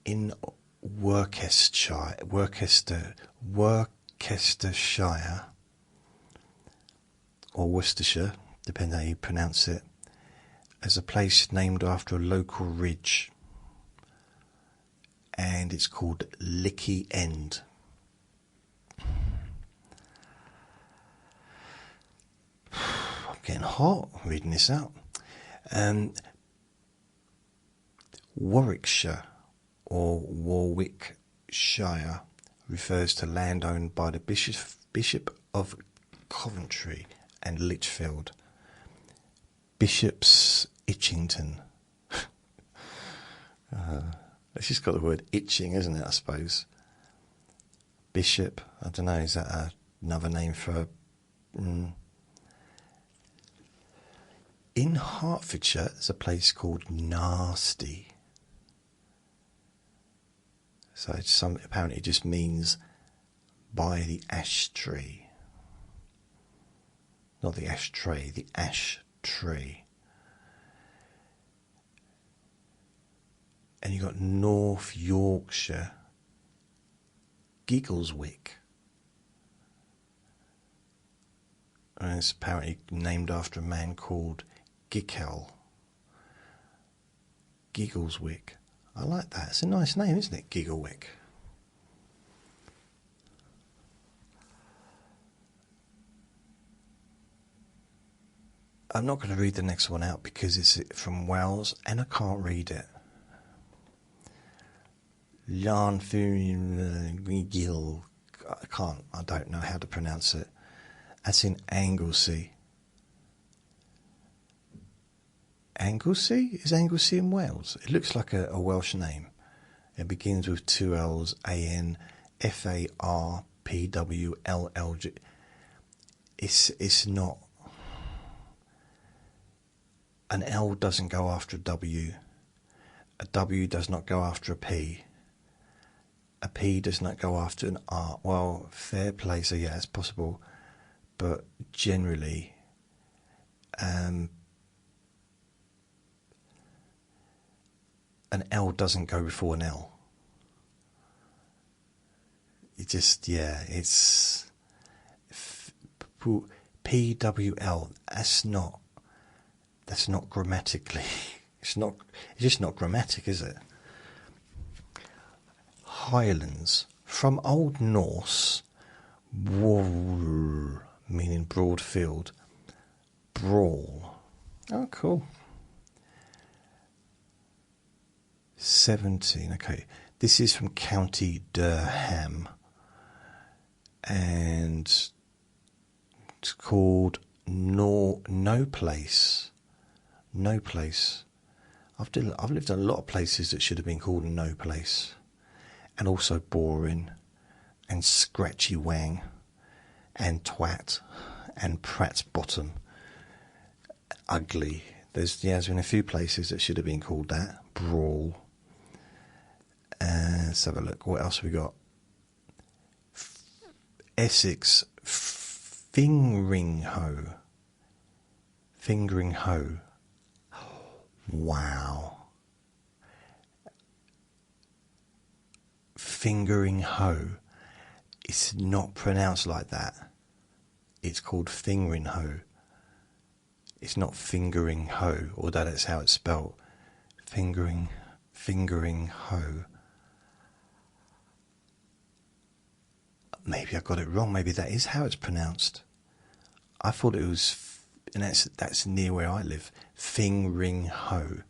In Worcestershire, or Worcestershire, depending how you pronounce it, as a place named after a local ridge, and it's called Licky End. I'm getting hot reading this out. Warwickshire or Warwickshire refers to land owned by the Bishop of Coventry and Lichfield. Bishop's Itchington. It's just got the word itching, isn't it, I suppose? Bishop, I don't know, is that another name for... In Hertfordshire, there's a place called Nasty. So apparently it just means by the ash tree. Not the ashtray, the ash tree. And you've got North Yorkshire, Giggleswick. And it's apparently named after a man called Gickel. Giggleswick. I like that. It's a nice name, isn't it? Gigglewick. I'm not going to read the next one out because it's from Wales and I can't read it. I don't know how to pronounce it. That's in Anglesey. Anglesey? Is Anglesey in Wales? It looks like a Welsh name. It begins with two L's, ANFARPWLLG. It's not. An L doesn't go after a W. A W does not go after a P. A P does not go after an R. Well, fair play, so yeah, it's possible. But generally, an L doesn't go before an L. It just, yeah, it's PWL. That's not grammatically. It's just not grammatic, is it? Highlands, from Old Norse, war, meaning broad field, brawl. Oh, cool. 17, okay. This is from County Durham. And it's called No Place. No Place. I've lived in a lot of places that should have been called No Place. And also boring. And scratchy wang. And twat. and Pratt's Bottom. Ugly. There's been a few places that should have been called that. Brawl. Let's have a look. What else have we got? Essex. Fingering Hoe. Fingering Hoe. Wow. Fingering Hoe. It's not pronounced like that. It's called Fingering Hoe. It's not Fingering Hoe, although that's how it's spelled. Fingering Hoe. Maybe I got it wrong. Maybe that is how it's pronounced. I thought it was, and that's near where I live. Fingering Hoe,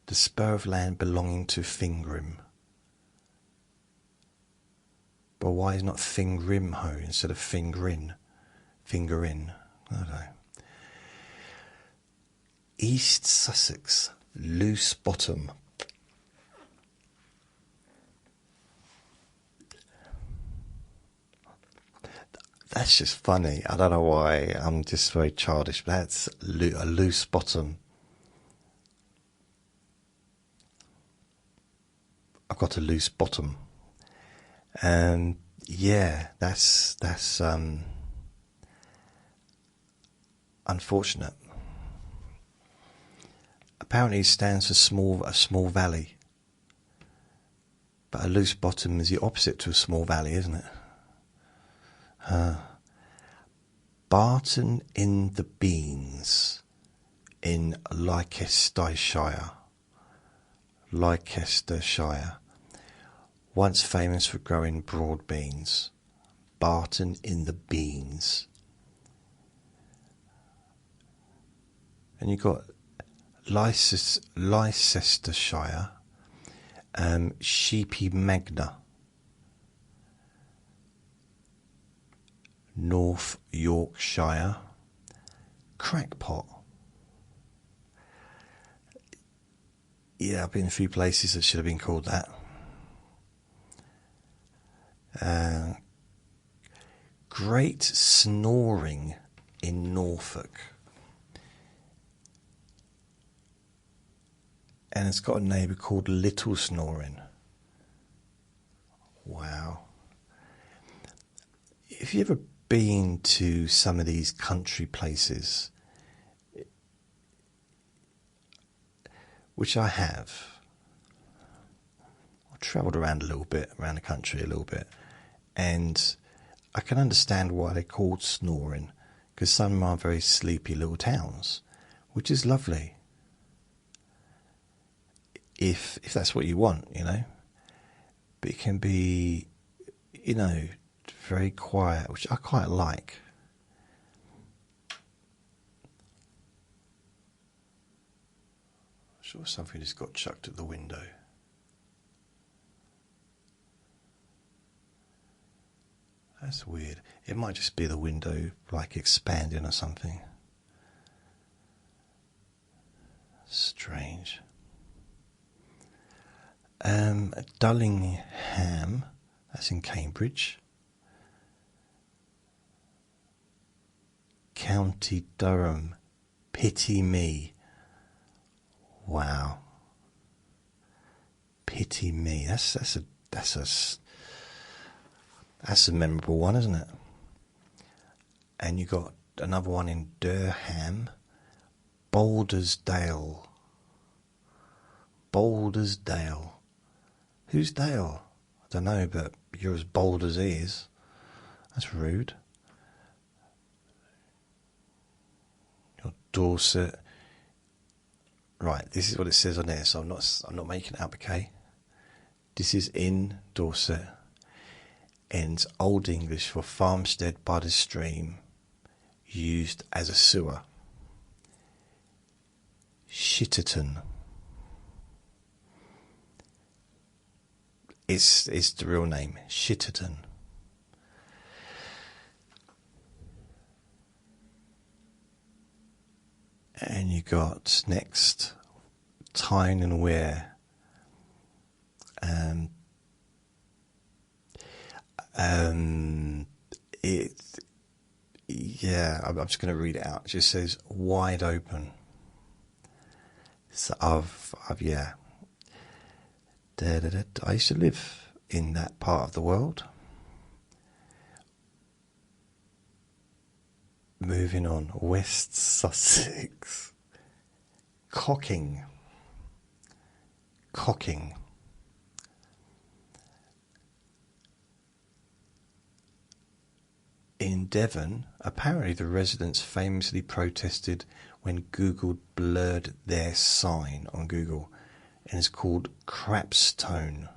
the spur of land belonging to Fingrim. But why is not Fingrim Hoe instead of Fingrin? Fingerin. I don't know. East Sussex, Loose Bottom. That's just funny. I don't know why. I'm just very childish. But that's a loose bottom. I've got a loose bottom. Yeah, that's unfortunate. Apparently, it stands for a small valley. But a loose bottom is the opposite to a small valley, isn't it? Barton in the Beans in Leicestershire. Once famous for growing broad beans. Barton in the Beans. And you've got Leicestershire, Sheepy Magna, North Yorkshire, Crackpot. Yeah, I've been in a few places that should have been called that. Great Snoring in Norfolk. And it's got a neighbour called Little Snoring. Wow. If you ever been to some of these country places, which I have, I've travelled around a little bit, around the country a little bit, and I can understand why they're called snoring, because some of them are very sleepy little towns, which is lovely. If that's what you want, you know. But it can be, you know, very quiet, which I quite like. I'm sure something just got chucked at the window. That's weird. It might just be the window, like, expanding or something. Strange. Dullingham, that's in Cambridge. County Durham, Pity Me. Wow. Pity Me. That's a memorable one, isn't it? And you got another one in Durham, Baldersdale. Baldersdale. Who's Dale? I don't know, but you're as bold as he is. That's rude. You're Dorset. Right, this is what it says on there, so I'm not making it up, okay? This is in Dorset. And it's Old English for farmstead by the stream, used as a sewer. Shitterton. It's the real name, Shitterton. And you got next Tyne and Wear. Yeah, I'm just going to read it out. It just says wide open. So yeah. I used to live in that part of the world. Moving on, West Sussex. Cocking. In Devon, apparently the residents famously protested when Google blurred their sign on Google, and it's called Crapstone.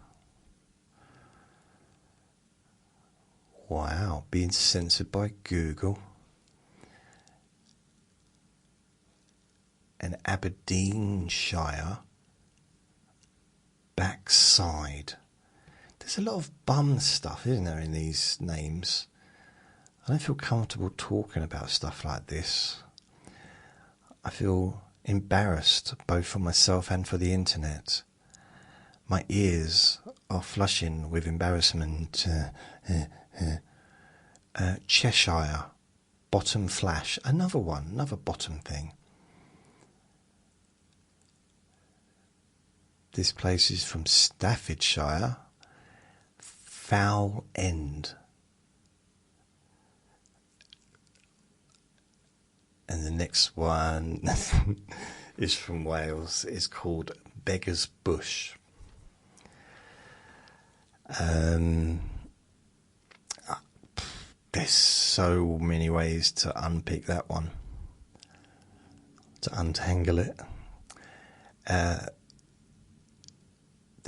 Wow, being censored by Google. And Aberdeenshire, backside. There's a lot of bum stuff, isn't there, in these names? I don't feel comfortable talking about stuff like this. I feel embarrassed both for myself and for the internet. My ears are flushing with embarrassment. Cheshire, bottom flash. Another bottom thing. This place is from Staffordshire. Foul End. And the next one is from Wales. It's called Beggar's Bush. There's so many ways to unpick that one, to untangle it. The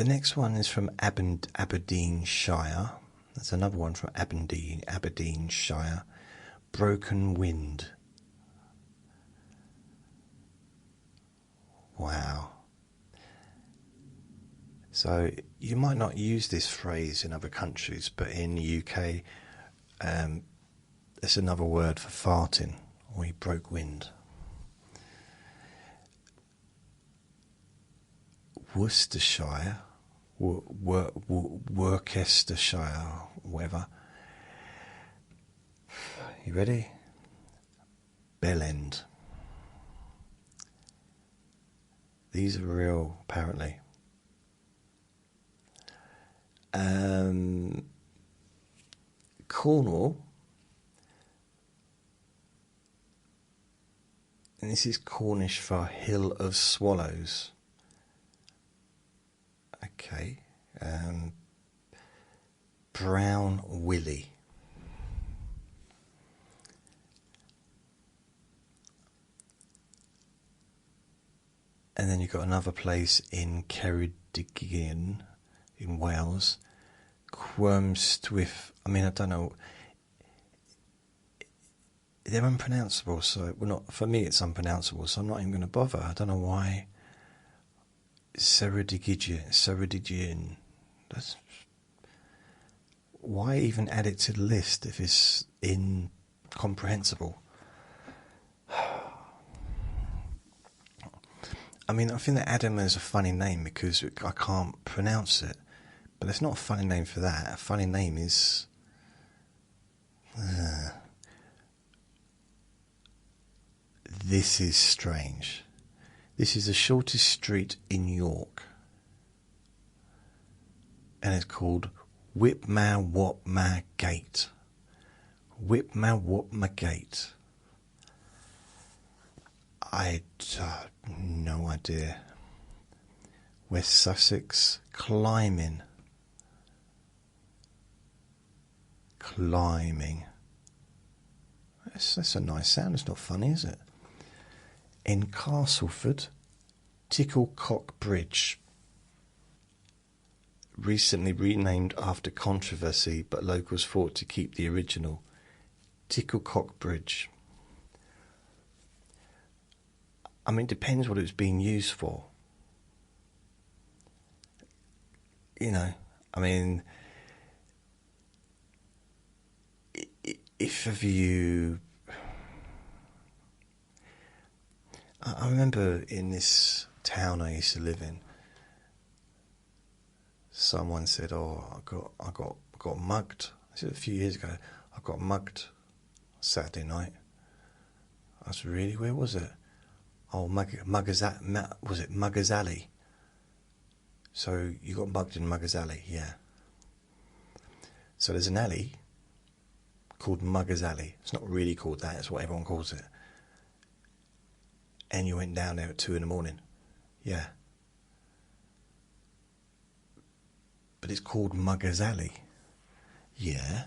next one is from Aberdeenshire. There's another one from Aberdeenshire. Broken Wind. Wow. So you might not use this phrase in other countries, but in the UK, there's another word for farting. We broke wind. Worcestershire, Worcestershire, whatever. You ready? Bellend. These are real, apparently. Cornwall. And this is Cornish for Hill of Swallows. Okay. Brown Willie. And then you've got another place in Ceredigion in Wales. Quirmstwyth. I mean, I don't know. They're unpronounceable, so well, not for me. It's unpronounceable, so I'm not even going to bother. I don't know why. Ceredigion. That's why even add it to the list if it's incomprehensible. I mean, I think that Adam is a funny name because I can't pronounce it. But it's not a funny name for that. A funny name is... This is strange. This is the shortest street in York. And it's called Whipmawopma Gate. Whipmawopma Gate. I have no idea. West Sussex, Climbing. That's a nice sound. It's not funny, is it? In Castleford, Ticklecock Bridge. Recently renamed after controversy, but locals fought to keep the original. Ticklecock Bridge. I mean, it depends what it was being used for. You know, I mean, if ever you... I remember in this town I used to live in, someone said, "Oh, I got mugged." This is a few years ago. I got mugged Saturday night. I was really, where was it? Oh, was it Muggers Alley? So you got mugged in Muggers Alley, yeah. So there's an alley called Muggers Alley. It's not really called that, it's what everyone calls it. And you went down there at 2 a.m. Yeah. But it's called Muggers Alley. Yeah.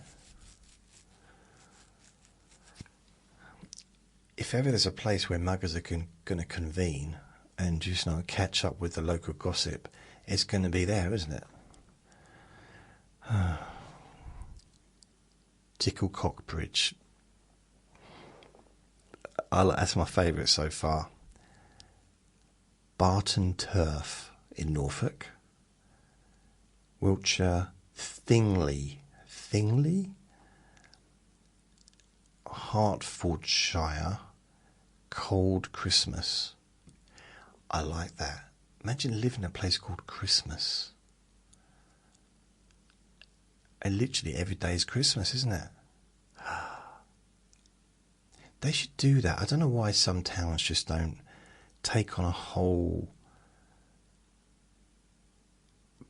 If ever there's a place where muggers are going to convene and just catch up with the local gossip, it's going to be there, isn't it? Ticklecock Bridge. That's my favourite so far. Barton Turf in Norfolk. Wiltshire, Thingley. Hertfordshire, Cold Christmas. I like that. Imagine living in a place called Christmas. And literally every day is Christmas, isn't it? They should do that. I don't know why some towns just don't take on a whole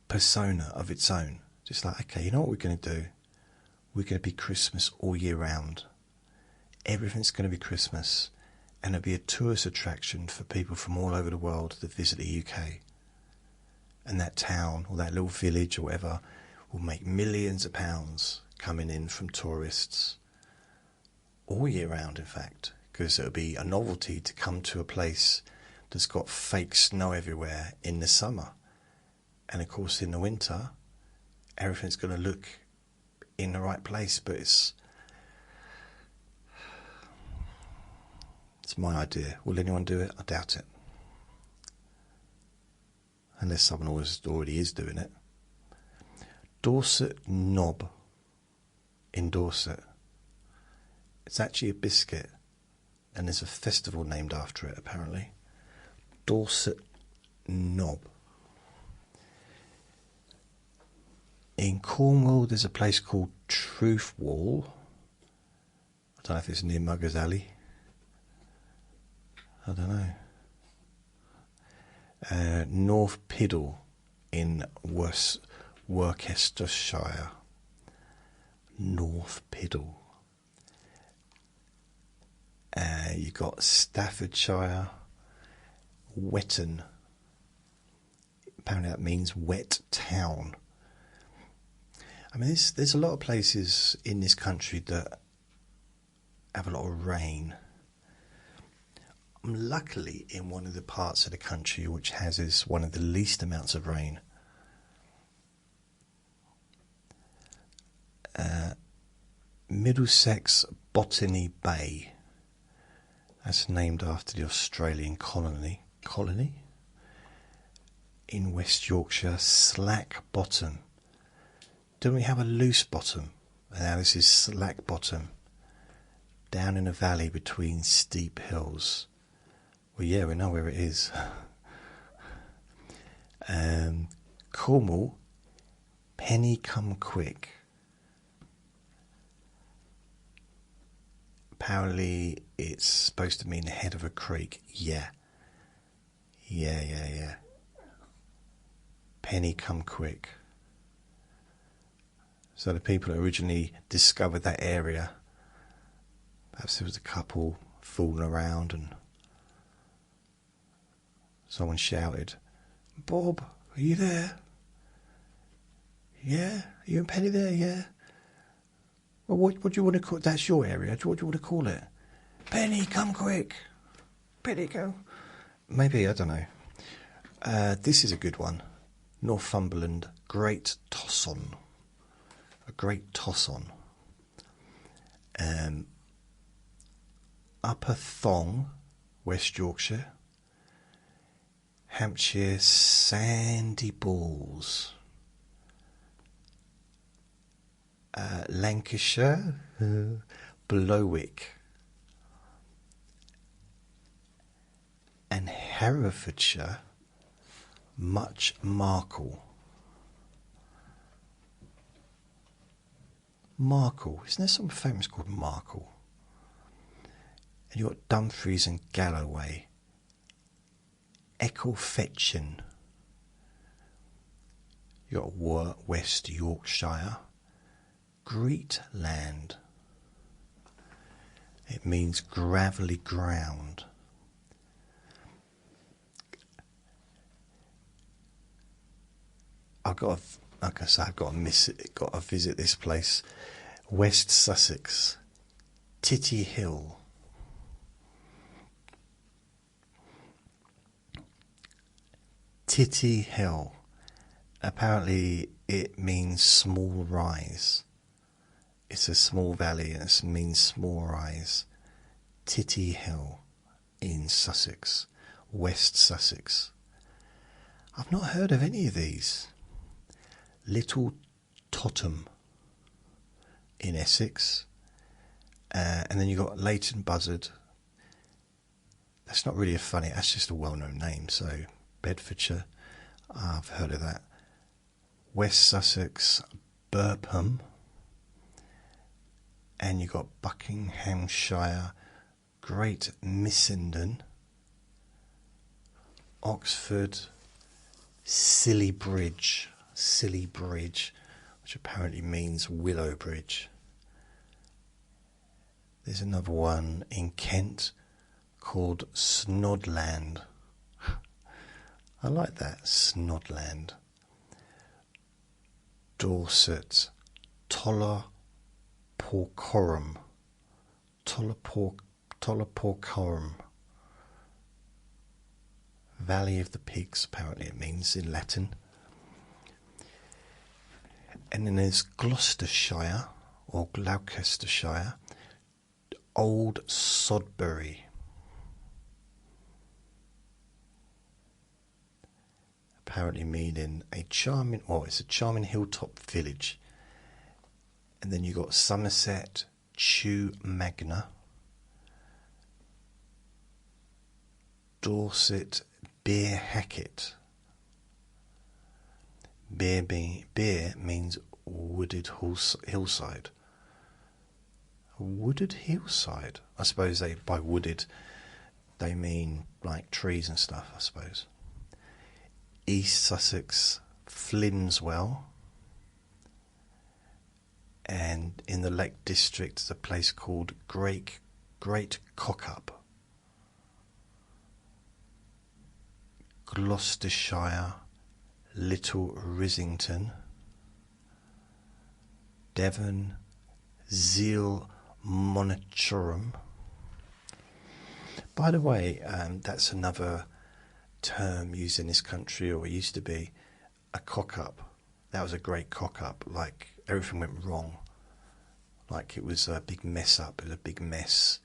persona of its own. Just like, okay, you know what we're going to do? We're going to be Christmas all year round. Everything's going to be Christmas, and it'll be a tourist attraction for people from all over the world that visit the UK. And that town, or that little village or whatever, will make millions of pounds coming in from tourists all year round, in fact, because it'll be a novelty to come to a place that's got fake snow everywhere in the summer. And of course in the winter everything's going to look in the right place, but it's my idea. Will anyone do it? I doubt it, unless someone already is doing it. Dorset Knob in Dorset. It's actually a biscuit, and there's a festival named after it, apparently. Dorset Knob. In Cornwall, there's a place called Truth Wall. I don't know if it's near Muggers Alley. I don't know. North Piddle in Worcestershire. North Piddle. You got Staffordshire, Wetton. Apparently that means wet town. I mean, there's a lot of places in this country that have a lot of rain. I'm luckily in one of the parts of the country which has one of the least amounts of rain. Middlesex Botany Bay. That's named after the Australian colony. In West Yorkshire, Slack Bottom. Don't we have a loose bottom? And now this is Slack Bottom. Down in a valley between steep hills. Well, yeah, we know where it is. Cornwall, Penny Come Quick. Apparently it's supposed to mean the head of a creek. Yeah. Penny Come Quick. So the people who originally discovered that area, perhaps there was a couple fooling around and someone shouted, "Bob, are you there? Yeah? Are you and Penny there? Yeah? Well, what do you want to call it? That's your area. What do you want to call it? Penny, come quick. Penny, go." Maybe, I don't know. This is a good one. Northumberland, Great Tosson. A great toss-on. Upper Thong, West Yorkshire. Hampshire, Sandy Balls. Lancashire, Blowick. And Herefordshire, Much Markle. Markle. Isn't there something famous called Markle? And you've got Dumfries and Galloway, Ecclefechan, you've got West Yorkshire, Greetland, it means gravelly ground. I've got to visit this place. West Sussex, Titty Hill. Titty Hill. Apparently it means small rise. It's a small valley and it means small rise. Titty Hill in Sussex, West Sussex. I've not heard of any of these. Little Totham in Essex, and then you've got Leighton Buzzard. That's not really that's just a well-known name. So Bedfordshire, I've heard of that. West Sussex, Burpham, and you've got Buckinghamshire, Great Missenden, Oxford, Scilly Bridge, which apparently means Willow Bridge. There's another one in Kent called Snodland. I like that, Snodland. Dorset, Tollaporcorum, Valley of the Pigs, apparently it means in Latin. And then there's Gloucestershire or Gloucestershire, Old Sodbury. Apparently meaning it's a charming hilltop village. And then you got Somerset, Chew Magna, Dorset, Beer Hacket. Beer means wooded hillside. A wooded hillside? I suppose by wooded they mean like trees and stuff, I suppose. East Sussex, Flimswell. And in the Lake District there's a place called Great Cockup. Gloucestershire, Little Risington, Devon, Zeal Monitorum. By the way, that's another term used in this country, or it used to be, a cock-up. That was a great cock-up, like everything went wrong. Like it was a big mess up, it was a big mess,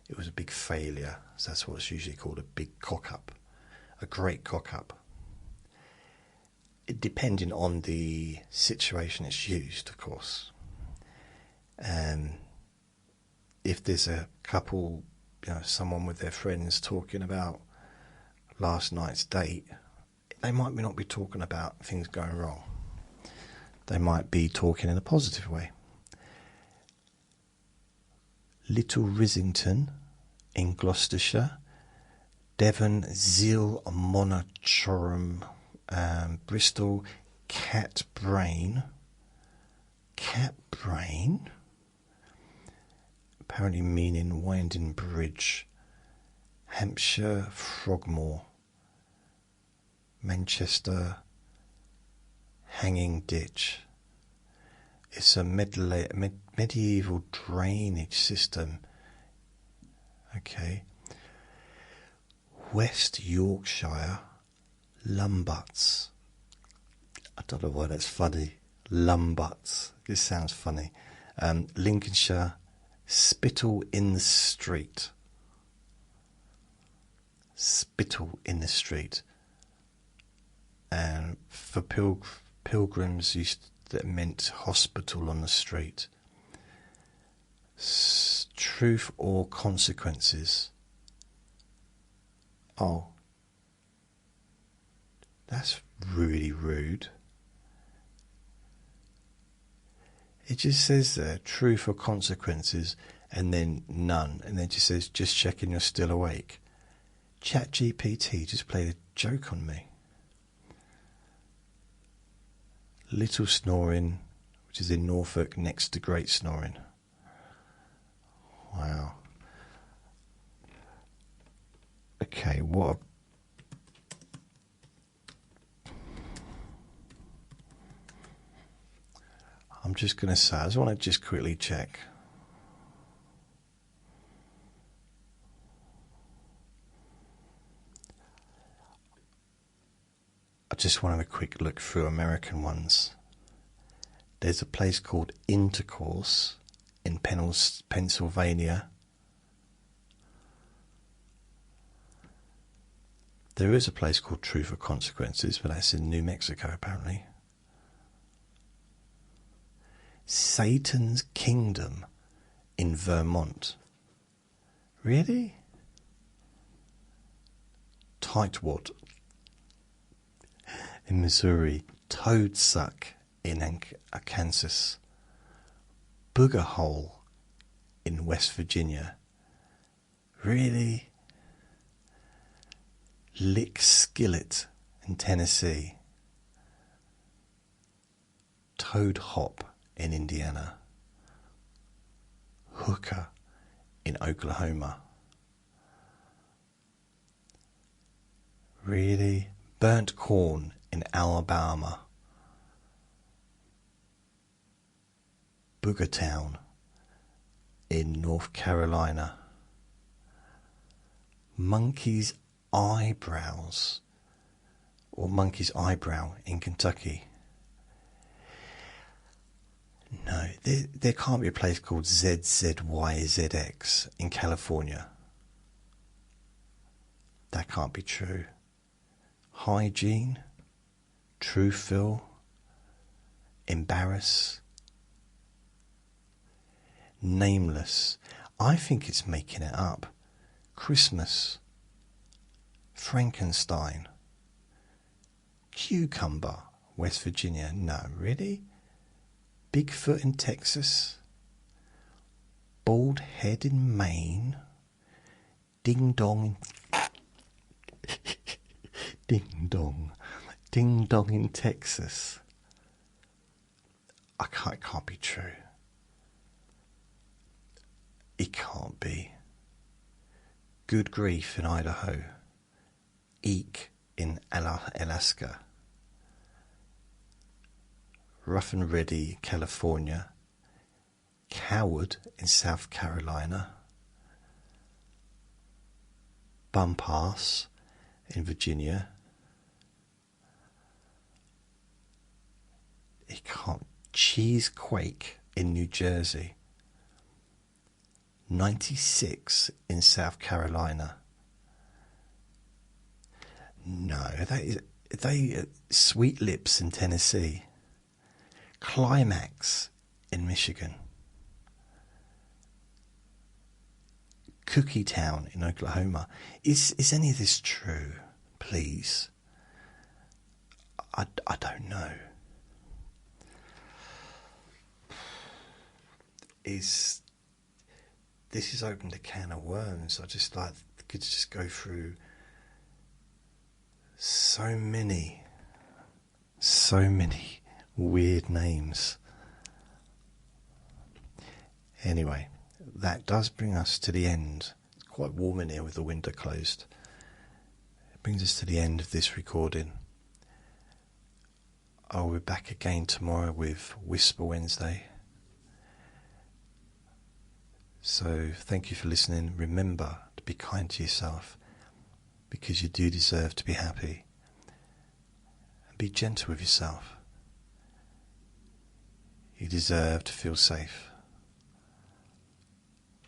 it was a big failure. So that's what it's usually called, a big cock-up, a great cock-up. Depending on the situation it's used, of course. If there's a couple, someone with their friends talking about last night's date, they might not be talking about things going wrong. They might be talking in a positive way. Little Risington in Gloucestershire, Devon, Zeal Monitorum, Bristol, Cat Brain, apparently meaning winding bridge. Hampshire, Frogmore, Manchester, Hanging Ditch. It's a medieval drainage system. Okay. West Yorkshire, LMBYTS. I don't know why that's funny. LMBYTS. This sounds funny. Lincolnshire, Spittle in the Street. Spittle in the Street. And for pilgrims, that meant hospital on the street. Truth or consequences. Oh, that's really rude. It just says there, truth or consequences, and then none, and then it just says, just checking you're still awake. ChatGPT just played a joke on me. Little snoring, which is in Norfolk, next to great snoring. Wow. Okay, what? I'm just going to say, I just want to just quickly check. I just want to have a quick look through American ones. There's a place called Intercourse in Pennsylvania. There is a place called Truth or Consequences, but that's in New Mexico apparently. Satan's Kingdom in Vermont. Really? Tightwad in Missouri. Toadsuck in Kansas. Booger Hole in West Virginia. Really? Lick Skillet in Tennessee. Toad Hop in Indiana. Hooker in Oklahoma. Really? Burnt Corn in Alabama. Boogertown in North Carolina. Monkey's Eyebrows, or Monkey's Eyebrow in Kentucky. No, there can't be a place called ZZYZX in California. That can't be true. Hygiene, Truefill, Embarrass, Nameless. I think it's making it up. Christmas, Frankenstein, Cucumber, West Virginia. No, really? Bigfoot in Texas, Bald Head in Maine, Ding Dong Ding Dong in Texas. It can't be true. It can't be. Good Grief in Idaho. Eek in Alaska. Rough and Ready, California. Coward in South Carolina. Bumpass in Virginia. It can't. Cheesequake in New Jersey. 96 in South Carolina. No, they Sweet Lips in Tennessee. Climax in Michigan. Cookie Town in Oklahoma. Is any of this true? Please. I don't know. This has opened a can of worms. I just could just go through so many weird names. Anyway, that does bring us to the end. It's quite warm in here with the window closed. It brings us to the end of this recording. I'll be back again tomorrow with Whisper Wednesday. So thank you for listening. Remember to be kind to yourself, because you do deserve to be happy. And be gentle with yourself. You deserve to feel safe.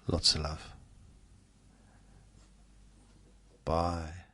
Lots of love. Bye.